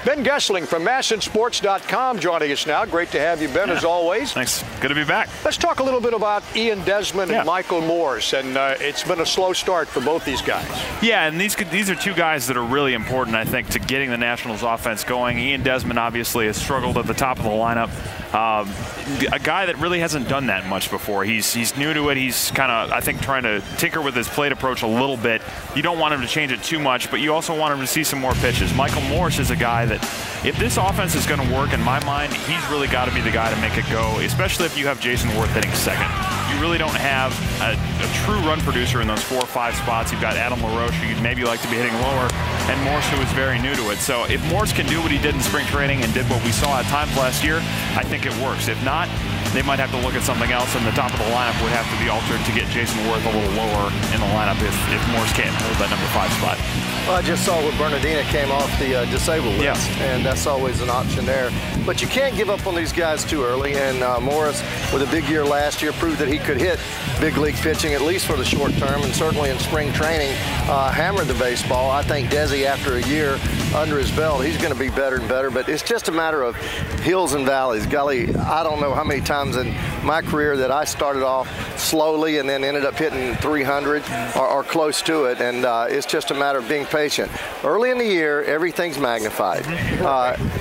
Ben Goessling from MASNsports.com joining us now. Great to have you, Ben, as always. Thanks. Good to be back. Let's talk a little bit about Ian Desmond and Michael Morse, and it's been a slow start for both these guys. Yeah, and these are two guys that are really important, I think, to getting the Nationals offense going. Ian Desmond obviously has struggled at the top of the lineup. A guy that really hasn't done that much before. He's new to it. He's kind of, I think, trying to tinker with his plate approach a little bit. You don't want him to change it too much, but you also want him to see some more pitches. Michael Morse is a guy that, if this offense is going to work, in my mind, he's really got to be the guy to make it go, especially if you have Jason Worth hitting second. You really don't have a true run producer in those 4 or 5 spots. You've got Adam LaRoche, who you'd maybe like to be hitting lower, and Morse, who is very new to it. So if Morse can do what he did in spring training and did what we saw at times last year, I think it works. If not, they might have to look at something else, and the top of the lineup would have to be altered to get Jason Worth a little lower in the lineup if Morse can't hold that number 5 spot. Well, I just saw where Bernardina came off the disabled list, and that's always an option there. But you can't give up on these guys too early, and Morris, with a big year last year, proved that he could hit big league pitching, at least for the short term, and certainly in spring training, hammered the baseball. I think Desi, after a year under his belt, he's going to be better and better, but it's just a matter of hills and valleys. Golly, I don't know how many times in my career that I started off slowly and then ended up hitting 300 or close to it, and it's just a matter of being patient. Early in the year, everything's magnified.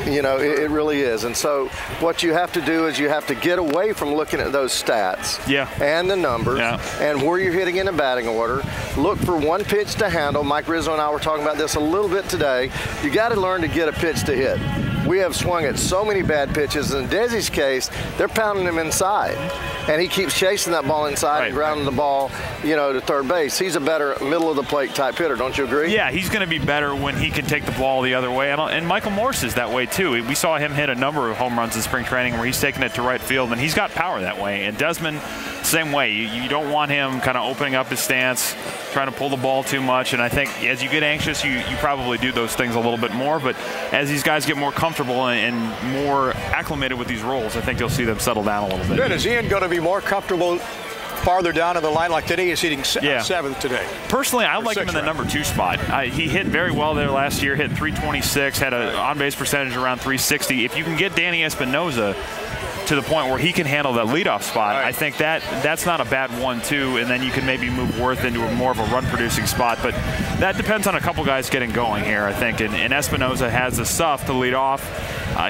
You know, it really is. And so what you have to do is you have to get away from looking at those stats and the numbers and where you're hitting in the batting order. Look for one pitch to handle. Mike Rizzo and I were talking about this a little bit today. You got to learn to get a pitch to hit. We have swung at so many bad pitches. In Desi's case, they're pounding him inside, and he keeps chasing that ball inside and grounding the ball, you know, to third base. He's a better middle of the plate type hitter, don't you agree? Yeah, he's going to be better when he can take the ball the other way, and Michael Morse is that way too. We saw him hit a number of home runs in spring training where he's taking it to right field, and he's got power that way. And Desmond, same way. You don't want him kind of opening up his stance, trying to pull the ball too much. And I think as you get anxious, you probably do those things a little bit more. But as these guys get more comfortable and more acclimated with these roles, I think you'll see them settle down a little bit. Good. Is Ian going to be more comfortable farther down in the line? Like today, he's hitting 7th today. Personally, I like him in the number 2 spot. He hit very well there last year, hit 326, had an on-base percentage around 360. If you can get Danny Espinosa to the point where he can handle that leadoff spot, I think that's not a bad 1-2, and then you can maybe move Worth into more of a run-producing spot. But that depends on a couple guys getting going here, I think. And Espinosa has the stuff to lead off.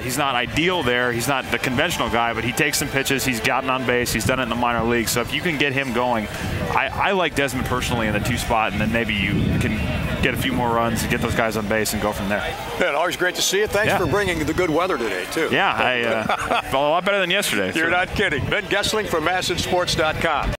He's not ideal there. He's not the conventional guy, but he takes some pitches. He's gotten on base. He's done it in the minor leagues. So if you can get him going, I like Desmond personally in the 2 spot, and then maybe you can get a few more runs and get those guys on base and go from there. Yeah, always great to see you. Thanks for bringing the good weather today, too. Yeah, I felt a lot better than yesterday. You're not kidding. Ben Goessling from MASNsports.com.